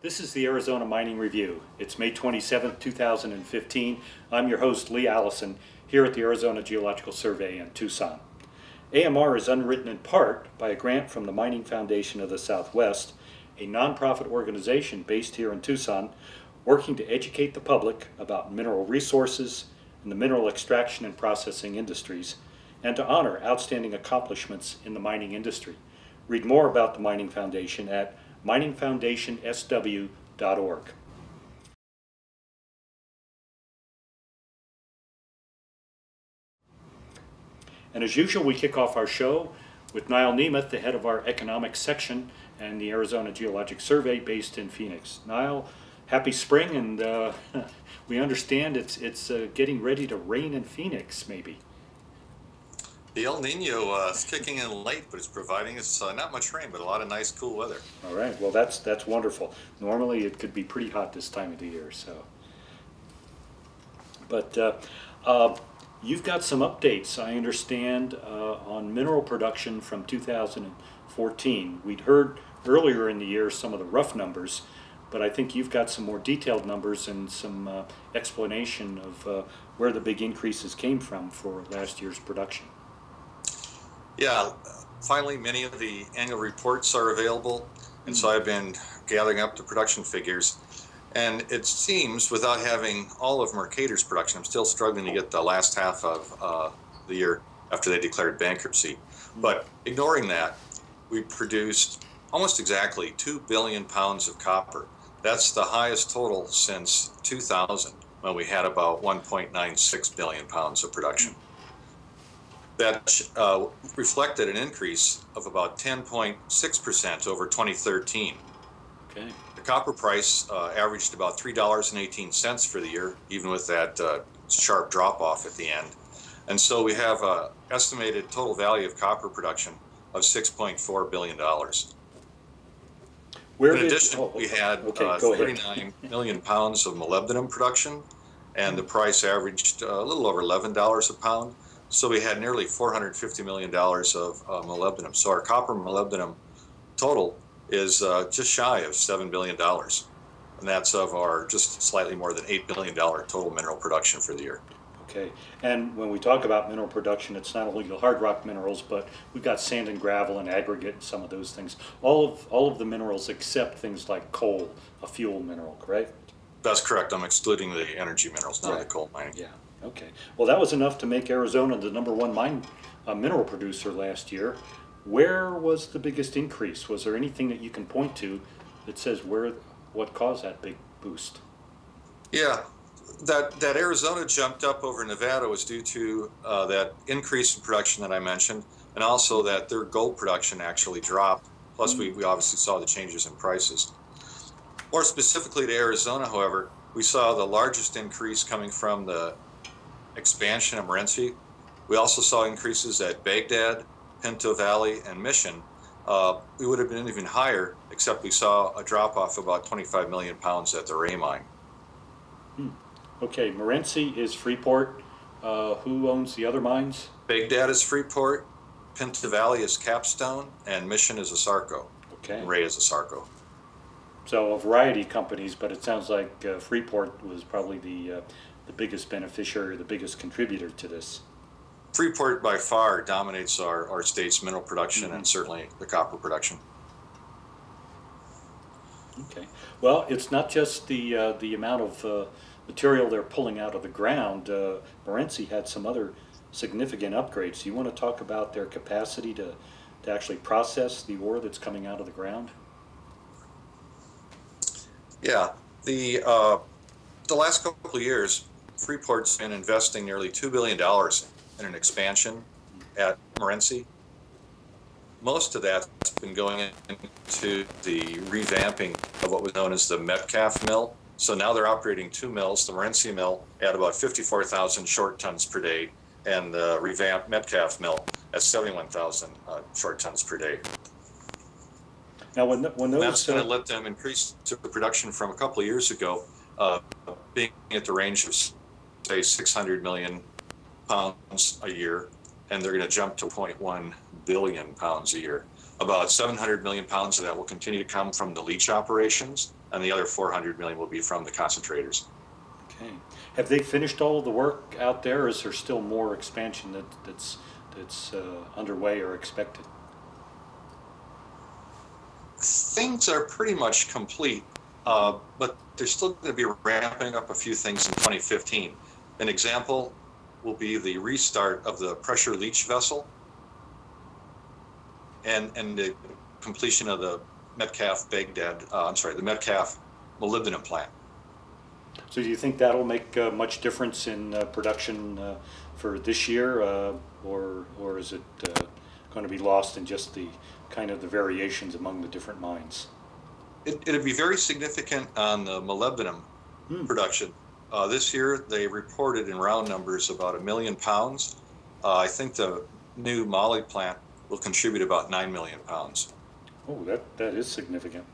This is the Arizona Mining Review. It's May 27th, 2015. I'm your host, Lee Allison, here at the Arizona Geological Survey in Tucson. AMR is underwritten in part by a grant from the Mining Foundation of the Southwest, a nonprofit organization based here in Tucson, working to educate the public about mineral resources and the mineral extraction and processing industries, and to honor outstanding accomplishments in the mining industry. Read more about the Mining Foundation at miningfoundationsw.org. And as usual, we kick off our show with Nyal, the head of our economics section and the Arizona Geologic Survey based in Phoenix. Nyal, happy spring, and we understand it's getting ready to rain in Phoenix, maybe. The El Nino is kicking in late, but it's providing us not much rain, but a lot of nice, cool weather. All right. Well, that's wonderful. Normally, it could be pretty hot this time of the year. So, but you've got some updates, I understand, on mineral production from 2014. We'd heard earlier in the year some of the rough numbers, but I think you've got some more detailed numbers and some explanation of where the big increases came from for last year's production. Yeah, finally many of the annual reports are available, and so I've been gathering up the production figures. And it seems, without having all of Mercator's production, I'm still struggling to get the last half of the year after they declared bankruptcy. But ignoring that, we produced almost exactly 2 billion pounds of copper. That's the highest total since 2000, when we had about 1.96 billion pounds of production. That reflected an increase of about 10.6% over 2013. Okay. The copper price averaged about $3.18 for the year, even with that sharp drop-off at the end. And so we have an estimated total value of copper production of $6.4 billion. In addition, we had 39 million pounds of molybdenum production, and the price averaged a little over $11 a pound. So we had nearly $450 million of molybdenum. So our copper molybdenum total is just shy of $7 billion. And that's of our just slightly more than $8 billion total mineral production for the year. Okay. And when we talk about mineral production, it's not only the hard rock minerals, but we've got sand and gravel and aggregate and some of those things. All of the minerals except things like coal, a fuel mineral, correct? That's correct. I'm excluding the energy minerals, not the coal mining. Yeah. Okay. Well, that was enough to make Arizona the #1 mineral producer last year. Where was the biggest increase? Was there anything that you can point to that says what caused that big boost? Yeah, that Arizona jumped up over Nevada was due to that increase in production that I mentioned, and also that their gold production actually dropped. Plus, we obviously saw the changes in prices. More specifically to Arizona, however, we saw the largest increase coming from the expansion of Merrin. We also saw increases at Baghdad, Pinto Valley, and Mission. We would have been even higher, except we saw a drop-off of about 25 million pounds at the Ray mine. Okay, Merrin is Freeport. Who owns the other mines? Baghdad is Freeport, Pinto Valley is Capstone, and Mission is Asarco. Okay. And Ray is Asarco. So a variety of companies, but it sounds like Freeport was probably the biggest beneficiary, the biggest contributor to this. Freeport by far dominates our state's mineral production and certainly the copper production. Okay. Well, it's not just the amount of material they're pulling out of the ground. Merrin had some other significant upgrades. Do you want to talk about their capacity to actually process the ore that's coming out of the ground? Yeah. The last couple of years, Freeport's been investing nearly $2 billion in an expansion at Merrin. Most of that's been going into the revamping of what was known as the Metcalf mill. So now they're operating 2 mills, the Merrin mill at about 54,000 short tons per day, and the revamped Metcalf mill at 71,000 short tons per day. Now, when those that's going to let them increase the production from a couple of years ago, being at the range of, say, 600 million pounds a year, and they're going to jump to 0.1 billion pounds a year. About 700 million pounds of that will continue to come from the leach operations, and the other 400 million will be from the concentrators. Okay. Have they finished all of the work out there, or is there still more expansion that's underway or expected? Things are pretty much complete, but they're still going to be ramping up a few things in 2015. An example will be the restart of the pressure leach vessel and the completion of the the Metcalf molybdenum plant. So do you think that'll make much difference in production for this year, or is it going to be lost in just the kind of the variations among the different mines? It'd be very significant on the molybdenum production. This year they reported in round numbers about 1 million pounds. I think the new moly plant will contribute about 9 million pounds. Oh, that is significant.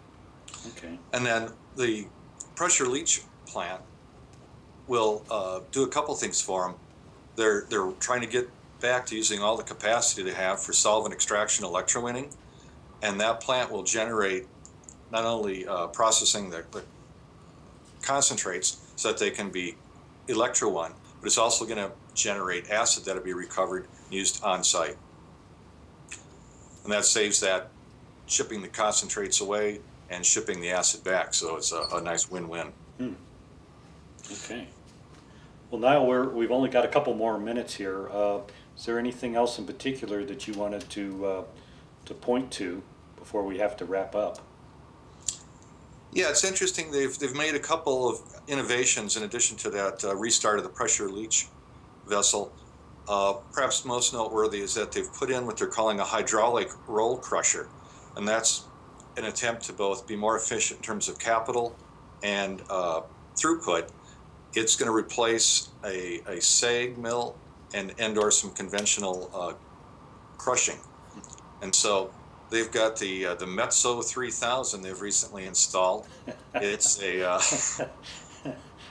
Okay. And then the pressure leach plant will do a couple things for them. They're trying to get back to using all the capacity they have for solvent extraction electrowinning, and that plant will generate not only processing the concentrates so that they can be electrowon, but it's also going to generate acid that'll be recovered and used on site. And that saves that shipping the concentrates away and shipping the acid back, so it's a nice win-win. Okay. Well, Niall, we've only got a couple more minutes here. Is there anything else in particular that you wanted to point to before we have to wrap up? Yeah, it's interesting. They've made a couple of innovations in addition to that restart of the pressure leach vessel. Perhaps most noteworthy is that they've put in what they're calling a hydraulic roll crusher, and that's an attempt to both be more efficient in terms of capital and throughput. It's going to replace a SAG mill and/or some conventional crushing, and so they've got the Metso 3000 they've recently installed. It's a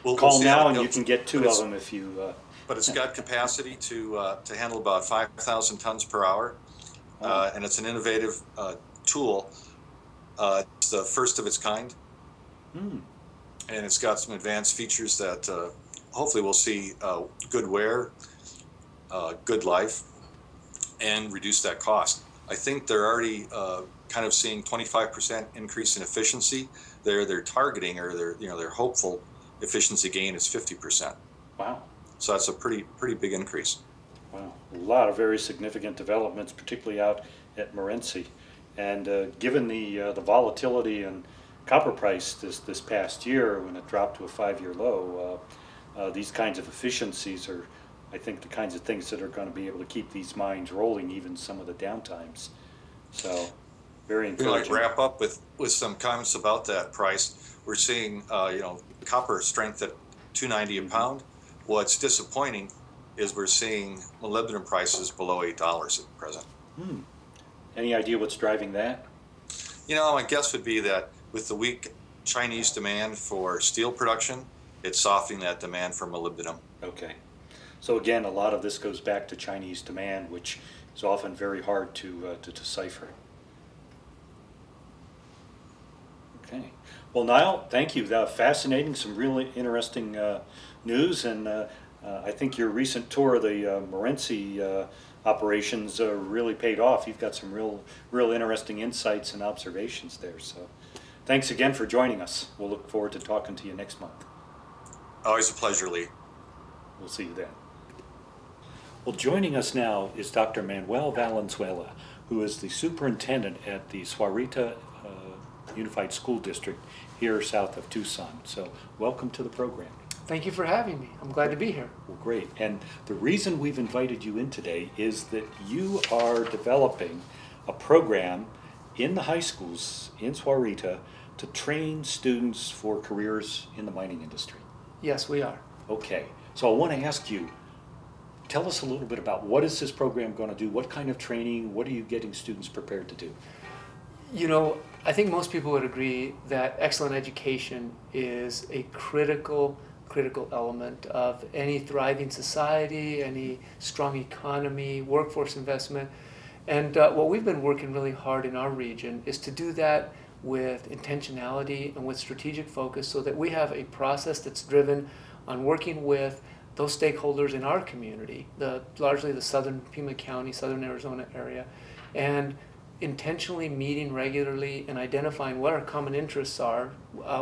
call now and you can get two of them if you. But it's got capacity to handle about 5,000 tons per hour, and it's an innovative tool. It's the first of its kind, and it's got some advanced features that hopefully we'll see good wear, good life, and reduce that cost. I think they're already kind of seeing 25% increase in efficiency. They're targeting, or their hopeful efficiency gain is 50%. Wow. So that's a pretty big increase. Wow, a lot of very significant developments, particularly out at Merrin. And given the volatility in copper price this past year, when it dropped to a 5-year low, these kinds of efficiencies are, I think, the kinds of things that are going to be able to keep these mines rolling, even some of the downtimes. So, very encouraging. We'd like to wrap up with some comments about that price. We're seeing, copper strength at $2.90 a pound. What's disappointing is we're seeing molybdenum prices below $8 at present. Any idea what's driving that? My guess would be that with the weak Chinese demand for steel production, it's softening that demand for molybdenum. Okay. So again, a lot of this goes back to Chinese demand, which is often very hard to decipher. Okay. Well, Niall, thank you. Fascinating, some really interesting news, and I think your recent tour of the Merrin operations really paid off. You've got some real interesting insights and observations there. So thanks again for joining us. We'll look forward to talking to you next month. Always a pleasure, Lee. We'll see you then. Well, joining us now is Dr. Manuel Valenzuela, who is the superintendent at the Sahuarita Unified School District here south of Tucson. So welcome to the program. Thank you for having me. I'm glad to be here. Well, great. And the reason we've invited you in today is that you are developing a program in the high schools in Sahuarita to train students for careers in the mining industry. Yes, we are. Okay. So I want to ask you, tell us a little bit about what is this program going to do? What kind of training? What are you getting students prepared to do? I think most people would agree that excellent education is a critical element of any thriving society, any strong economy, workforce investment. And what we've been working really hard in our region is to do that with intentionality and with strategic focus, so that we have a process that's driven on working with those stakeholders in our community, largely the southern Pima County, southern Arizona area, and intentionally meeting regularly and identifying what our common interests are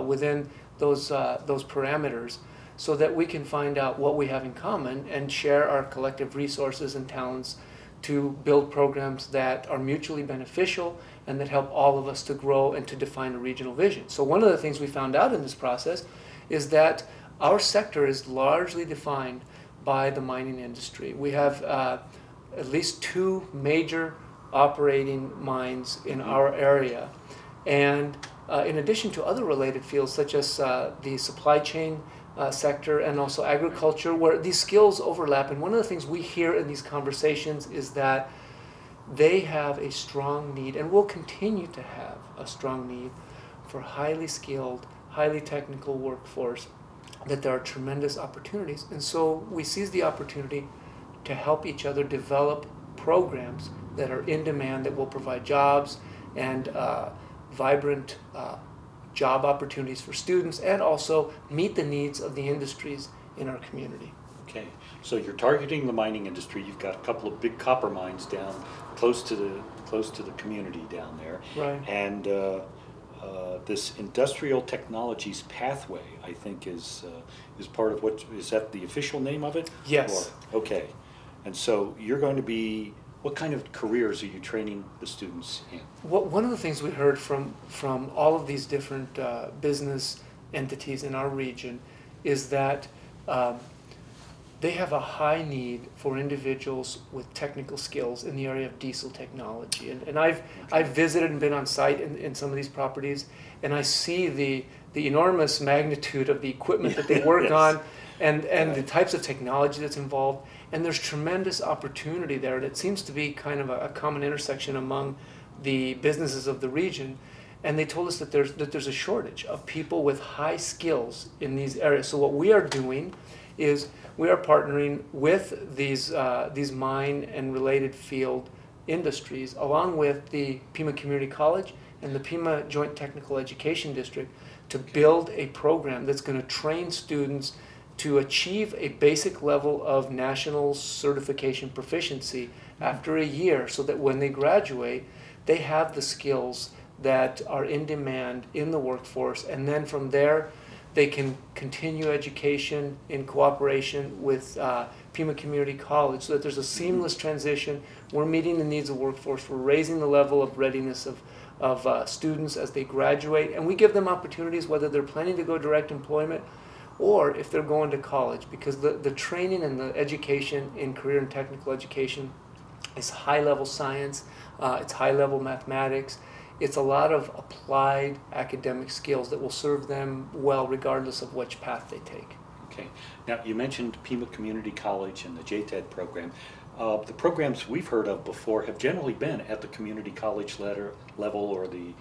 within those parameters, so that we can find out what we have in common and share our collective resources and talents to build programs that are mutually beneficial and that help all of us to grow and to define a regional vision. So one of the things we found out in this process is that our sector is largely defined by the mining industry. We have at least 2 major operating mines in our area, and in addition to other related fields such as the supply chain sector and also agriculture, where these skills overlap. And one of the things we hear in these conversations is that they have a strong need, and will continue to have a strong need, for highly skilled, highly technical workforce, that there are tremendous opportunities. And so we seize the opportunity to help each other develop programs that are in demand, that will provide jobs and vibrant job opportunities for students, and also meet the needs of the industries in our community. Okay, so you're targeting the mining industry. You've got a couple of big copper mines down close to the community down there, right? And this industrial technologies pathway, I think, is part of what is that the official name of it? Yes. Or, okay, and so you're going to be. What kind of careers are you training the students in? Well, one of the things we heard from all of these different business entities in our region is that they have a high need for individuals with technical skills in the area of diesel technology. And I've visited and been on site in some of these properties, and I see the enormous magnitude of the equipment that they work yes. on, and the types of technology that's involved. And there's tremendous opportunity there, and it seems to be kind of a common intersection among the businesses of the region. And they told us that there's a shortage of people with high skills in these areas. So what we are doing is we are partnering with these mine and related field industries, along with the Pima Community College and the Pima Joint Technical Education District, to build a program that's going to train students to achieve a basic level of national certification proficiency after a year, so that when they graduate, they have the skills that are in demand in the workforce. And then from there, they can continue education in cooperation with Pima Community College, so that there's a seamless transition. We're meeting the needs of the workforce. We're raising the level of readiness of students as they graduate. And we give them opportunities, whether they're planning to go direct employment or if they're going to college, because the training and the education in career and technical education is high-level science, it's high-level mathematics, it's a lot of applied academic skills that will serve them well regardless of which path they take. Okay. Now, you mentioned Pima Community College and the JTED program. The programs we've heard of before have generally been at the community college level or the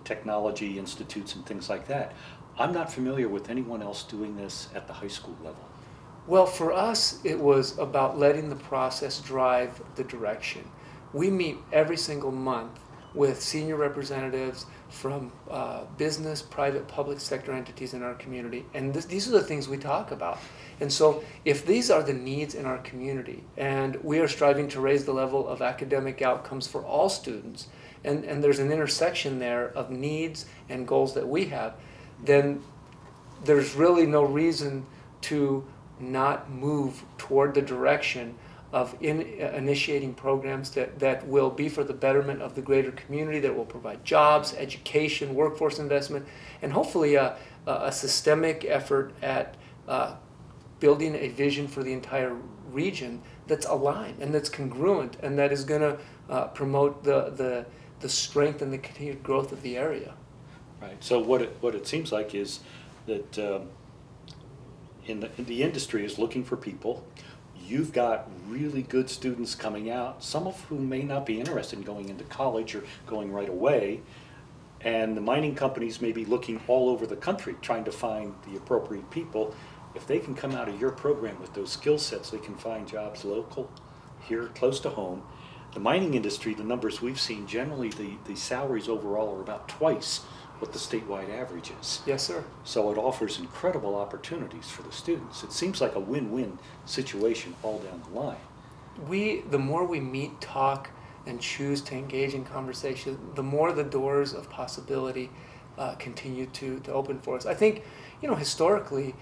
technology institutes and things like that. I'm not familiar with anyone else doing this at the high school level. Well, for us, it was about letting the process drive the direction. We meet every single month with senior representatives from business, private, public sector entities in our community, and these are the things we talk about. And so if these are the needs in our community, and we are striving to raise the level of academic outcomes for all students, and there's an intersection there of needs and goals that we have, then there's really no reason to not move toward the direction of initiating programs that will be for the betterment of the greater community, that will provide jobs, education, workforce investment, and hopefully a systemic effort at building a vision for the entire region that's aligned and that's congruent, and that is going to promote the strength and the continued growth of the area. Right. So what it seems like is that in the industry is looking for people. You've got really good students coming out, some of whom may not be interested in going into college or going right away, and the mining companies may be looking all over the country trying to find the appropriate people. If they can come out of your program with those skill sets, they can find jobs local, here, close to home. The mining industry, the numbers we've seen, generally the salaries overall are about twice what the statewide average is. Yes, sir. So it offers incredible opportunities for the students. It seems like a win-win situation all down the line. The more we meet, talk, and choose to engage in conversation, the more the doors of possibility continue to open for us. I think, historically,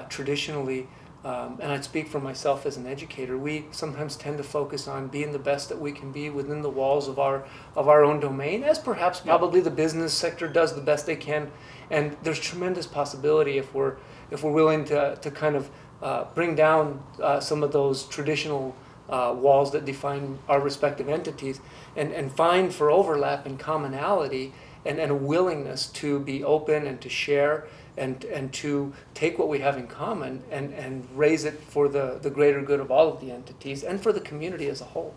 traditionally, and I'd speak for myself as an educator, we sometimes tend to focus on being the best that we can be within the walls of our own domain, as perhaps probably the business sector does the best they can. And there's tremendous possibility if we're willing to kind of bring down some of those traditional walls that define our respective entities, and find for overlap and commonality and a willingness to be open and to share and to take what we have in common and raise it for the greater good of all of the entities and for the community as a whole.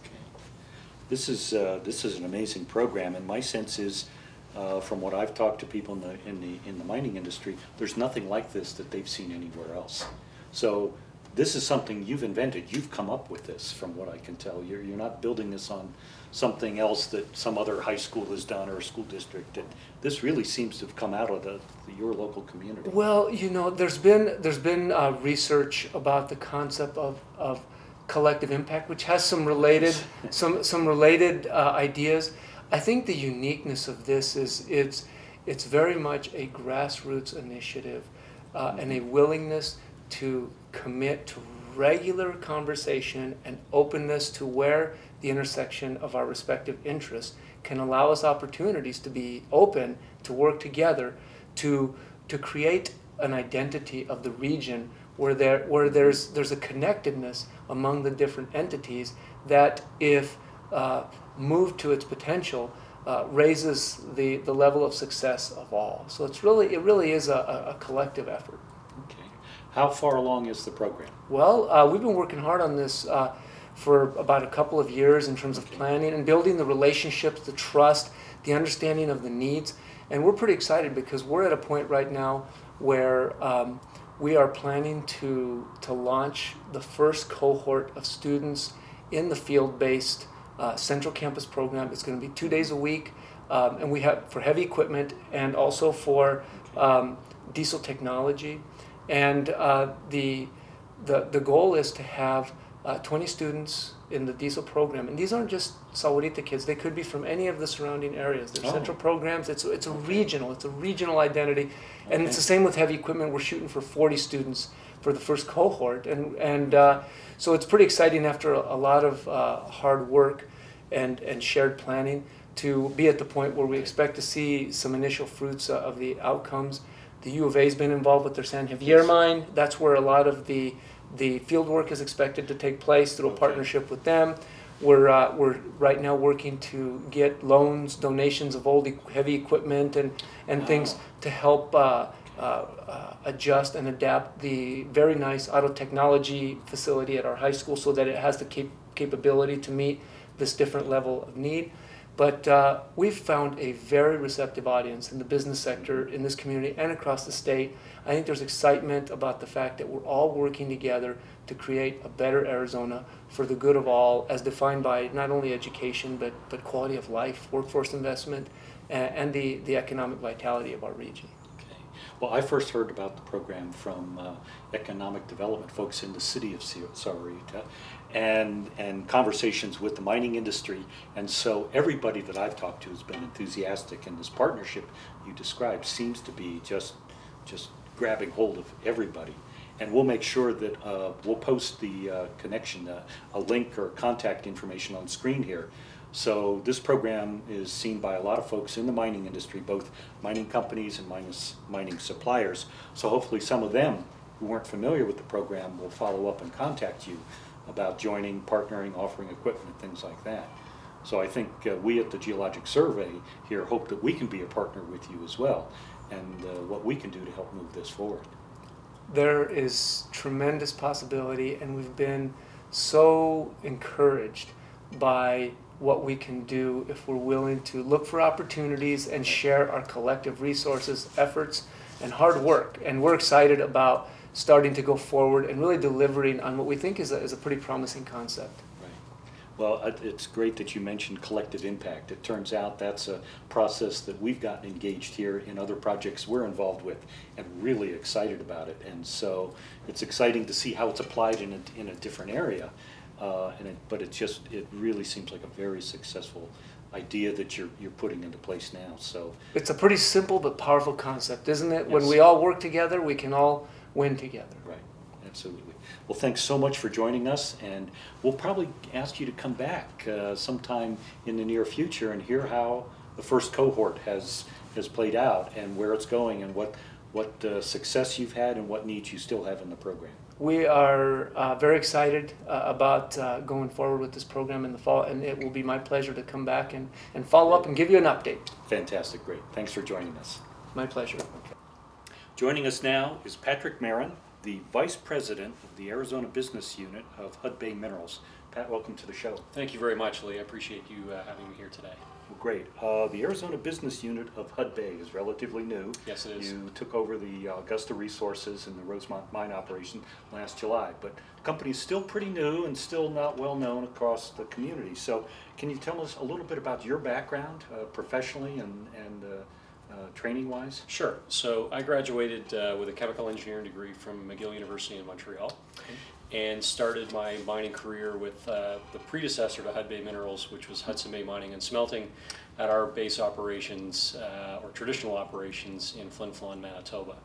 Okay. This is an amazing program, and my sense is, from what I've talked to people in the mining industry, there's nothing like this that they've seen anywhere else. So this is something you've invented. You've come up with this, from what I can tell. You're not building this on something else that some other high school has done or a school district. This really seems to have come out of your local community. Well, there's been research about the concept of collective impact, which has some related ideas. I think the uniqueness of this is it's very much a grassroots initiative and a willingness to commit to regular conversation and openness to where the intersection of our respective interests can allow us opportunities to be open, to work together, to create an identity of the region where there's a connectedness among the different entities that, if moved to its potential, raises the level of success of all. So it really is a collective effort. Okay. How far along is the program? Well, we've been working hard on this for about a couple of years in terms of planning and building the relationships, the trust, the understanding of the needs. And we're pretty excited because we're at a point right now where we are planning to launch the first cohort of students in the field-based Central Campus program. It's going to be 2 days a week, and we have for heavy equipment and also for diesel technology. And the goal is to have 20 students in the diesel program, and these aren't just Sahuarita kids. They could be from any of the surrounding areas. They're central programs. It's a regional identity, and it's the same with heavy equipment. We're shooting for 40 students for the first cohort, and so it's pretty exciting after a lot of hard work and shared planning to be at the point where we expect to see some initial fruits of the outcomes. The U of A has been involved with their San Javier mine. That's where a lot of the field work is expected to take place through a partnership with them. We're right now working to get loans, donations of old heavy equipment and things to help adjust and adapt the very nice auto technology facility at our high school so that it has the capability to meet this different level of need. But we've found a very receptive audience in the business sector in this community and across the state. I think there's excitement about the fact that we're all working together to create a better Arizona for the good of all, as defined by not only education but quality of life, workforce investment, and the economic vitality of our region. Okay. Well, I first heard about the program from economic development folks in the city of Sahuarita, and conversations with the mining industry, and so everybody that I've talked to has been enthusiastic, and this partnership you described seems to be just grabbing hold of everybody. And we'll make sure that we'll post the connection, a link or contact information on screen here. So this program is seen by a lot of folks in the mining industry, both mining companies and mining suppliers. So hopefully some of them who weren't familiar with the program will follow up and contact you about joining, partnering, offering equipment, things like that. So I think we at the Geologic Survey here hope that we can be a partner with you as well, and what we can do to help move this forward. There is tremendous possibility, and we've been so encouraged by what we can do if we're willing to look for opportunities and share our collective resources, efforts, and hard work. And we're excited about starting to go forward and really delivering on what we think is a pretty promising concept. Right. Well, it's great that you mentioned collective impact. It turns out that's a process that we've gotten engaged here in other projects we're involved with, and really excited about it. And so it's exciting to see how it's applied in a different area. But it really seems like a very successful idea that you're putting into place now. So it's a pretty simple but powerful concept, isn't it? Yes. When we all work together, we can all win together. Right, absolutely. Well, thanks so much for joining us, and we'll probably ask you to come back sometime in the near future and hear how the first cohort has played out and where it's going and what success you've had and what needs you still have in the program. We are very excited about going forward with this program in the fall, and it will be my pleasure to come back and follow up and give you an update. Fantastic, great. Thanks for joining us. My pleasure. Okay. Joining us now is Patrick Merrin, the Vice President of the Arizona Business Unit of Hudbay Minerals. Pat, welcome to the show. Thank you very much, Lee. I appreciate you having me here today. Well, great. The Arizona Business Unit of Hudbay is relatively new. Yes, it is. You took over the Augusta Resources and the Rosemont mine operation last July, but the company is still pretty new and still not well known across the community. So can you tell us a little bit about your background professionally and training-wise? Sure. So I graduated with a chemical engineering degree from McGill University in Montreal. Okay. And started my mining career with the predecessor to Hudbay Minerals, which was Hudson Bay Mining and Smelting, at our base operations, or traditional operations in Flin Flon, Manitoba.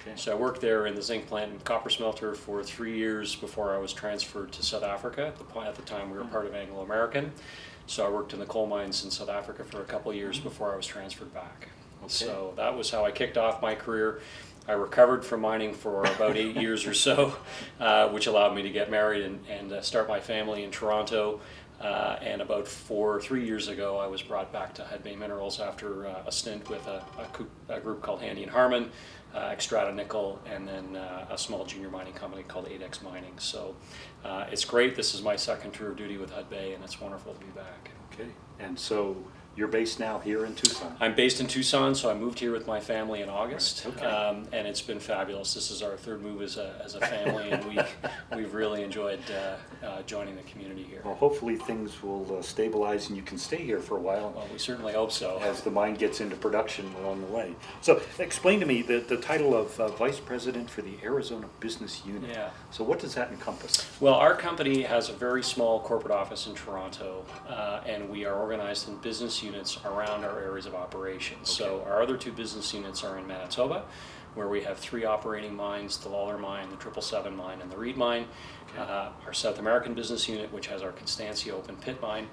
Okay. So I worked there in the zinc plant and copper smelter for 3 years before I was transferred to South Africa. At the time we were part of Anglo American. So I worked in the coal mines in South Africa for a couple of years before I was transferred back. Okay. So that was how I kicked off my career. I recovered from mining for about 8 years or so, which allowed me to get married and start my family in Toronto. And about 3 years ago, I was brought back to Hudbay Minerals after a stint with a group called Handy and Harmon, Extrata Nickel, and then a small junior mining company called 8X Mining. So it's great. This is my second tour of duty with Hudbay, and it's wonderful to be back. Okay. And so you're based now here in Tucson? I'm based in Tucson, so I moved here with my family in August, right. Okay. And it's been fabulous. This is our third move as a family, and we've really enjoyed joining the community here. Well, hopefully things will stabilize and you can stay here for a while. Well, we certainly hope so. As the mine gets into production along the way. So explain to me the title of Vice President for the Arizona Business Unit. Yeah. So what does that encompass? Well, our company has a very small corporate office in Toronto, and we are organized in business units around our areas of operations. Okay. So our other two business units are in Manitoba, where we have 3 operating mines, the Lawler Mine, the 777 Mine, and the Reed Mine. Okay. Our South American business unit, which has our Constancia open pit mine.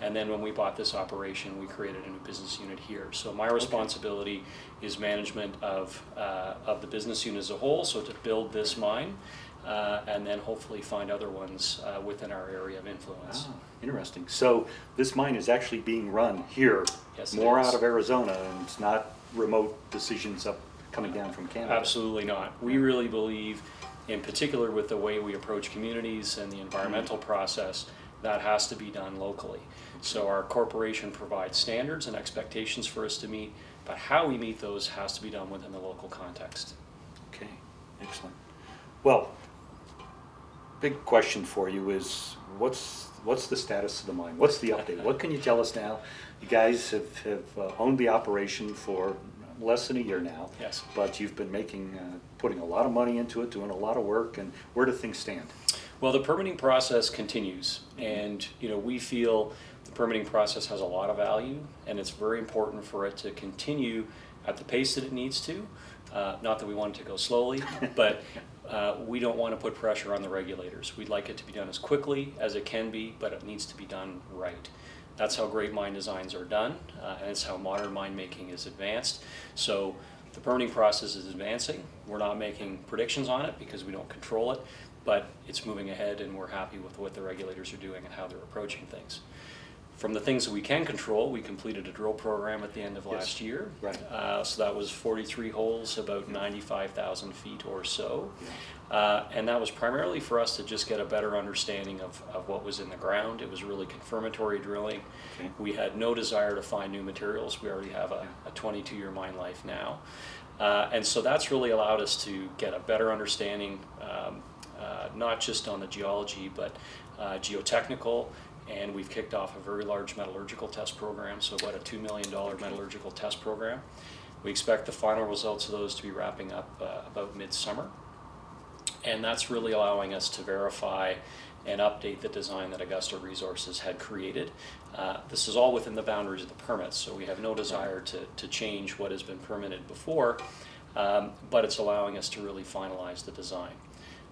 And then when we bought this operation, we created a new business unit here. So my responsibility is management of the business unit as a whole, so to build this mine, and then hopefully find other ones within our area of influence. Ah, interesting. So this mine is actually being run here, yes, more out of Arizona, and it's not remote decisions coming down from Canada. Absolutely not. We really believe, in particular with the way we approach communities and the environmental process, that has to be done locally. So our corporation provides standards and expectations for us to meet, but how we meet those has to be done within the local context. Okay, excellent. Well, big question for you is what's the status of the mine? What's the update? What can you tell us now? You guys have owned the operation for less than a year now. Yes. But you've been putting a lot of money into it, doing a lot of work, and where do things stand? Well, the permitting process continues, and we feel the permitting process has a lot of value, and it's very important for it to continue at the pace that it needs to. Not that we want it to go slowly, but we don't want to put pressure on the regulators. We'd like it to be done as quickly as it can be, but it needs to be done right. That's how great mine designs are done, and it's how modern mine making is advanced. So the permitting process is advancing. We're not making predictions on it because we don't control it, but it's moving ahead, and we're happy with what the regulators are doing and how they're approaching things. From the things that we can control, we completed a drill program at the end of last year. Right. So that was 43 holes, about 95,000 feet or so. And that was primarily for us to just get a better understanding of what was in the ground. It was really confirmatory drilling. Okay. We had no desire to find new materials. We already have a 22-year mine life now. And so that's really allowed us to get a better understanding, not just on the geology, but geotechnical and we've kicked off a very large metallurgical test program, so about a $2 million metallurgical test program. We expect the final results of those to be wrapping up about midsummer, and that's really allowing us to verify and update the design that Augusta Resources had created. This is all within the boundaries of the permits, so we have no desire to change what has been permitted before, but it's allowing us to really finalize the design.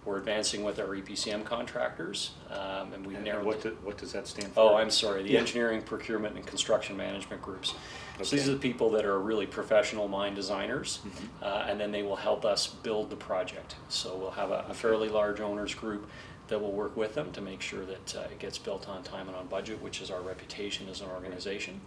We're advancing with our EPCM contractors, and we've narrowed. What does that stand for? Oh, I'm sorry, the Engineering, Procurement, and Construction Management Groups. Okay. So these are the people that are really professional mine designers, and then they will help us build the project. So we'll have a fairly large owners group that will work with them to make sure that it gets built on time and on budget, which is our reputation as an organization.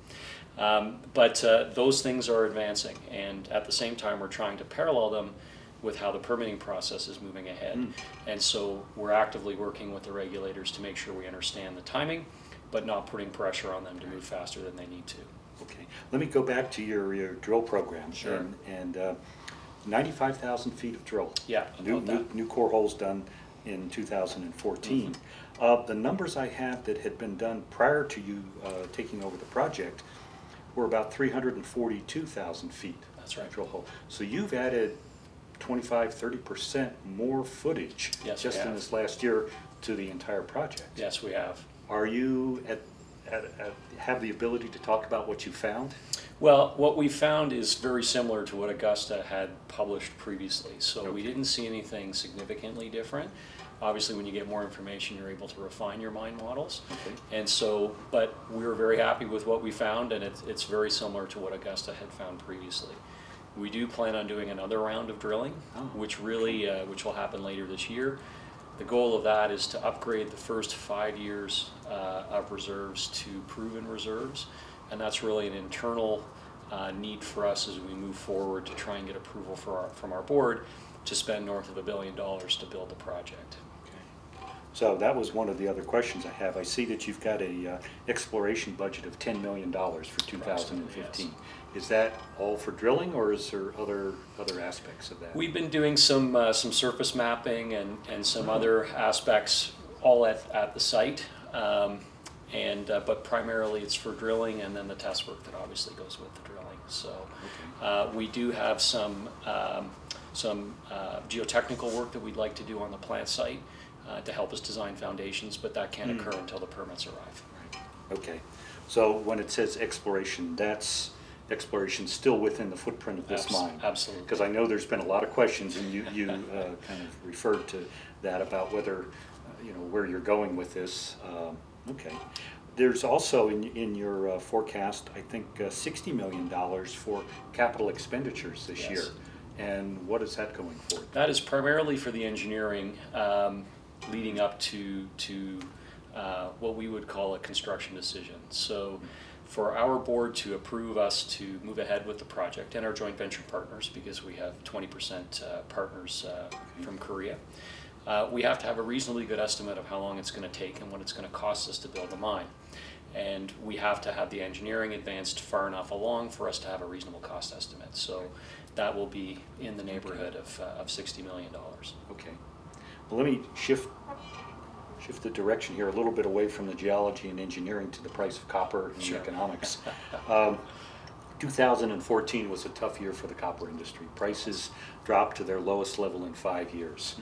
But those things are advancing, and at the same time we're trying to parallel them with how the permitting process is moving ahead. And so we're actively working with the regulators to make sure we understand the timing, but not putting pressure on them to move faster than they need to. Okay, let me go back to your drill program. Sure. And 95,000 feet of drill. Yeah, New core holes done in 2014. The numbers I have that had been done prior to you taking over the project were about 342,000 feet. That's right. Drill hole. So you've added 25–30% more footage just in this last year to the entire project. Yes, we have. Are you have the ability to talk about what you found? Well, what we found is very similar to what Augusta had published previously. So we didn't see anything significantly different. Obviously, when you get more information, you're able to refine your mine models. Okay. And so, but we were very happy with what we found, and it's very similar to what Augusta had found previously. We do plan on doing another round of drilling, which will happen later this year. The goal of that is to upgrade the first 5 years of reserves to proven reserves, and that's really an internal need for us as we move forward to try and get approval from our board to spend north of $1 billion to build the project. Okay. So that was one of the other questions I have. I see that you've got a exploration budget of $10 million for 2015. Yes. Is that all for drilling, or is there other aspects of that? We've been doing some surface mapping and some other aspects all at the site, but primarily it's for drilling, and then the test work that obviously goes with the drilling. So we do have some geotechnical work that we'd like to do on the plant site to help us design foundations, but that can't occur until the permits arrive. Right. Okay. So when it says exploration, that's exploration still within the footprint of this mine? Absolutely. Because I know there's been a lot of questions, and you kind of referred to that about whether, where you're going with this. Okay. There's also in your forecast, I think, $60 million for capital expenditures this year. And what is that going for? That is primarily for the engineering leading up to what we would call a construction decision. So for our board to approve us to move ahead with the project, and our joint venture partners, because we have 20% partners from Korea, we have to have a reasonably good estimate of how long it's going to take and what it's going to cost us to build the mine. And we have to have the engineering advanced far enough along for us to have a reasonable cost estimate. So that will be in the neighborhood of $60 million. Okay. Well, let me shift the direction here a little bit away from the geology and engineering to the price of copper and the economics. 2014 was a tough year for the copper industry. Prices dropped to their lowest level in 5 years.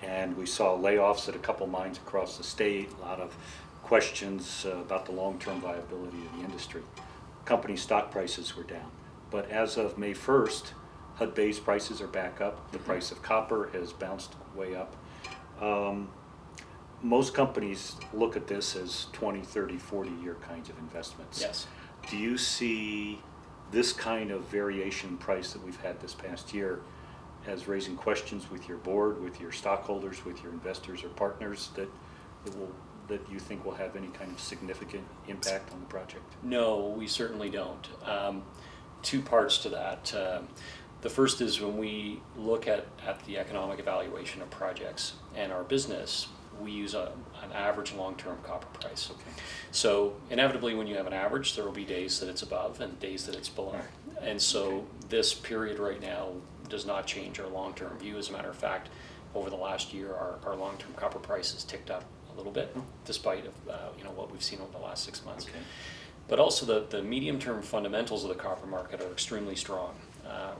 And we saw layoffs at a couple mines across the state, a lot of questions about the long-term viability of the industry. Company stock prices were down. But as of May 1st, Hudbay's prices are back up. The price of copper has bounced way up. Most companies look at this as 20, 30, 40-year kinds of investments. Yes. Do you see this kind of variation in price that we've had this past year as raising questions with your board, with your stockholders, with your investors or partners that you think will have any kind of significant impact on the project? No, we certainly don't. Two parts to that. The first is when we look at the economic evaluation of projects and our business, we use an average long-term copper price. Okay. So inevitably when you have an average, there will be days that it's above and days that it's below. Right. And so this period right now does not change our long-term view. As a matter of fact, over the last year, our long-term copper price has ticked up a little bit, despite you know, what we've seen over the last 6 months. Okay. But also the medium-term fundamentals of the copper market are extremely strong.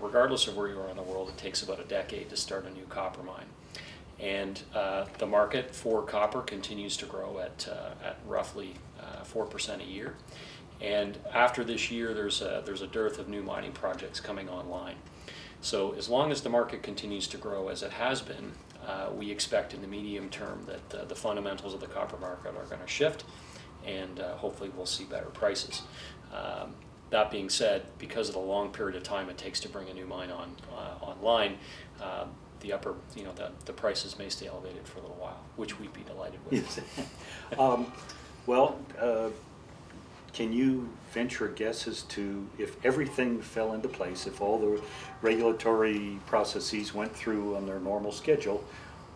Regardless of where you are in the world, it takes about a decade to start a new copper mine. And the market for copper continues to grow at roughly 4% a year. And after this year, there's a dearth of new mining projects coming online. So as long as the market continues to grow as it has been, we expect in the medium term that the fundamentals of the copper market are going to shift, and hopefully we'll see better prices. That being said, because of the long period of time it takes to bring a new mine online, the prices may stay elevated for a little while, which we'd be delighted with. Well, can you venture a guess as to, if everything fell into place, if all the regulatory processes went through on their normal schedule,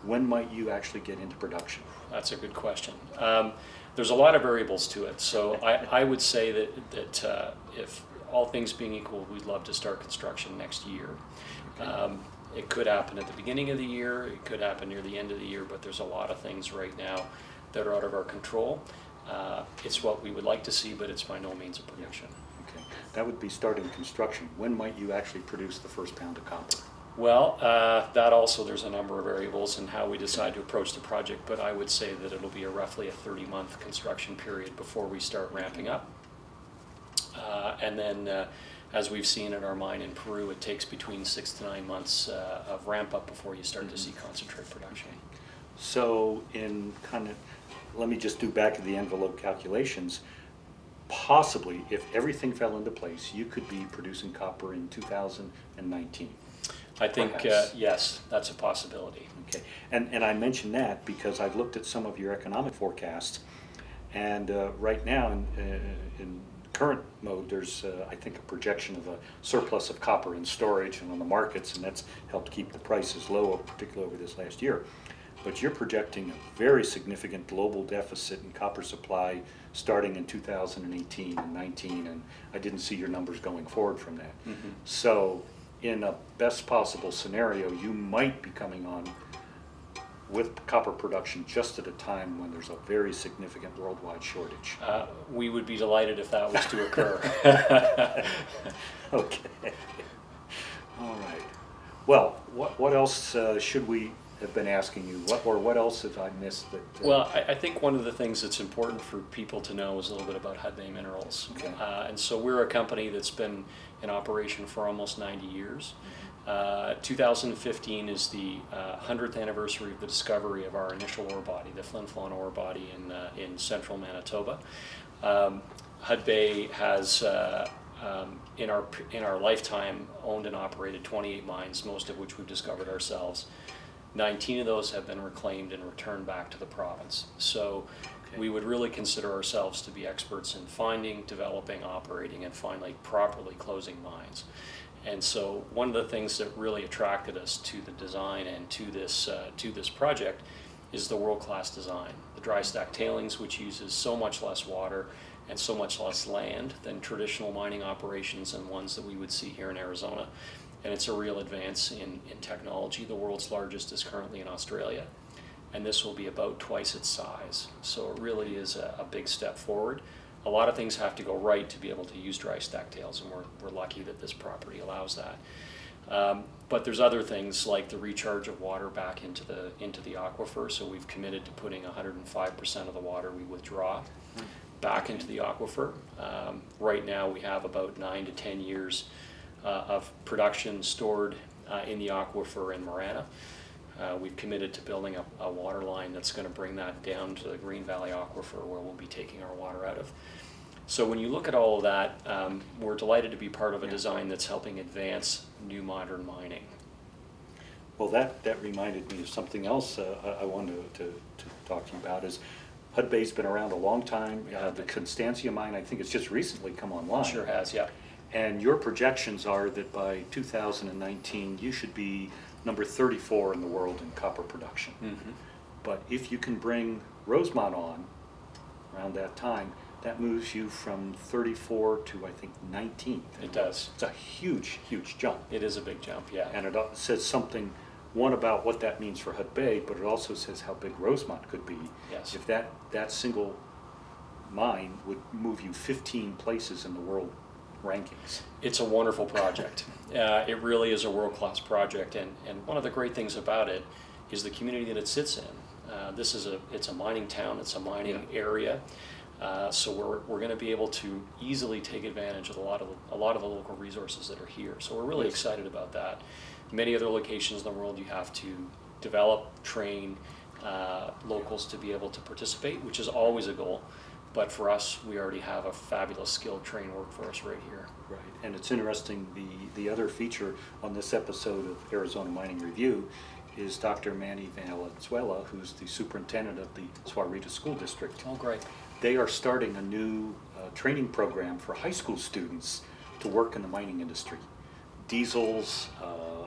when might you actually get into production? That's a good question. There's a lot of variables to it, so I would say that if all things being equal, we'd love to start construction next year. Okay. It could happen at the beginning of the year, it could happen near the end of the year, but there's a lot of things right now that are out of our control. It's what we would like to see, but it's by no means a prediction. Okay, that would be starting construction. When might you actually produce the first pound of copper? Well, that also, there's a number of variables in how we decide to approach the project, but I would say that it'll be roughly a 30-month construction period before we start ramping up. And then, as we've seen at our mine in Peru, it takes between 6 to 9 months of ramp up before you start to see concentrate production. So let me just do back of the envelope calculations. Possibly, if everything fell into place, you could be producing copper in 2019. I think, yes, that's a possibility. Okay, and I mention that because I've looked at some of your economic forecasts, and right now in current mode, there's I think a projection of a surplus of copper in storage and on the markets, and that's helped keep the prices low, particularly over this last year. But you're projecting a very significant global deficit in copper supply starting in 2018 and 19, and I didn't see your numbers going forward from that. Mm-hmm. So in a best possible scenario, you might be coming on with copper production just at a time when there's a very significant worldwide shortage. We would be delighted if that was to occur. Okay. All right. Well, what else should we have been asking you? What else have I missed? Well, I think one of the things that's important for people to know is a little bit about Hudbay Minerals. Okay. And so we're a company that's been in operation for almost 90 years. 2015 is the 100th anniversary of the discovery of our initial ore body, the Flin Flon ore body in central Manitoba. Hudbay has, in our lifetime, owned and operated 28 mines, most of which we've discovered ourselves. 19 of those have been reclaimed and returned back to the province. So we would really consider ourselves to be experts in finding, developing, operating, and finally properly closing mines. And so one of the things that really attracted us to the design and to this project is the world-class design. The dry stack tailings, which uses so much less water and so much less land than traditional mining operations and ones that we would see here in Arizona. And it's a real advance in technology. The world's largest is currently in Australia, and this will be about twice its size. So it really is a big step forward. A lot of things have to go right to be able to use dry stack tails, and we're lucky that this property allows that. But there's other things like the recharge of water back into the aquifer. So we've committed to putting 105% of the water we withdraw back into the aquifer. Right now we have about 9 to 10 years of production stored in the aquifer in Merrin. We've committed to building a water line that's going to bring that down to the Green Valley Aquifer, where we'll be taking our water out of. So when you look at all of that, we're delighted to be part of a design that's helping advance new modern mining. Well, that reminded me of something else I wanted to talk to you about. Is Hudbay's been around a long time. The Constancia mine, I think it's just recently come online. Sure has, yeah. And your projections are that by 2019 you should be number 34 in the world in copper production. Mm-hmm. But if you can bring Rosemont on around that time, that moves you from 34 to I think 19th. It does. It's a huge, huge jump. It is a big jump, yeah. And it says something one about what that means for Hudbay, but it also says how big Rosemont could be. Yes. If that single mine would move you 15 places in the world rankings. It's a wonderful project. It really is a world-class project, and one of the great things about it is the community that it sits in. It's a mining town, it's a mining area, so we're going to be able to easily take advantage of a lot of the local resources that are here. So we're really excited about that. Many other locations in the world, you have to develop, train locals to be able to participate, which is always a goal. But for us, we already have a fabulous skilled trained workforce right here. Right, and it's interesting, the other feature on this episode of Arizona Mining Review is Dr. Manny Valenzuela, who's the superintendent of the Sahuarita School District. Oh, great. They are starting a new training program for high school students to work in the mining industry. Diesels,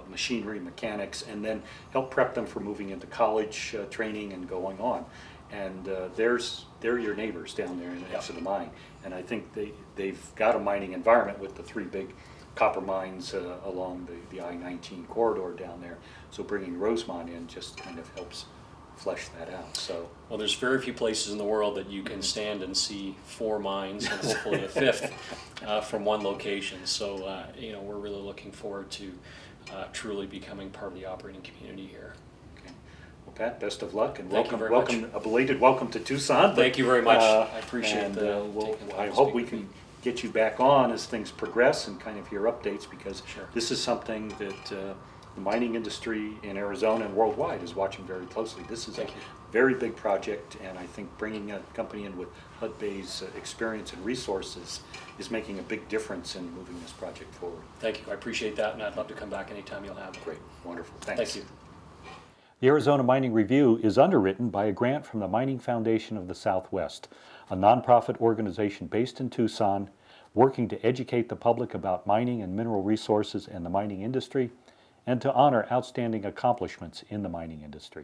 machinery, mechanics, and then help prep them for moving into college training and going on. And they're your neighbors down there next to the mine. And I think they've got a mining environment with the 3 big copper mines along the I-19 corridor down there. So bringing Rosemont in just kind of helps flesh that out. So, well, there's very few places in the world that you can stand and see 4 mines and hopefully a 5th from one location. So you know, we're really looking forward to truly becoming part of the operating community here. Okay. Well, Pat, best of luck, and Thank you very welcome, much. A belated welcome to Tucson. Thank you very much. I appreciate and, the. I hope we can get you back on as things progress and kind of hear updates, because this is something that the mining industry in Arizona and worldwide is watching very closely. This is a very big project, and I think bringing a company in with Hudbay's experience and resources is making a big difference in moving this project forward. Thank you. I appreciate that, and I'd love to come back anytime you'll have it. Great. Wonderful. Thanks. Thank you. The Arizona Mining Review is underwritten by a grant from the Mining Foundation of the Southwest, a nonprofit organization based in Tucson, working to educate the public about mining and mineral resources and the mining industry, and to honor outstanding accomplishments in the mining industry.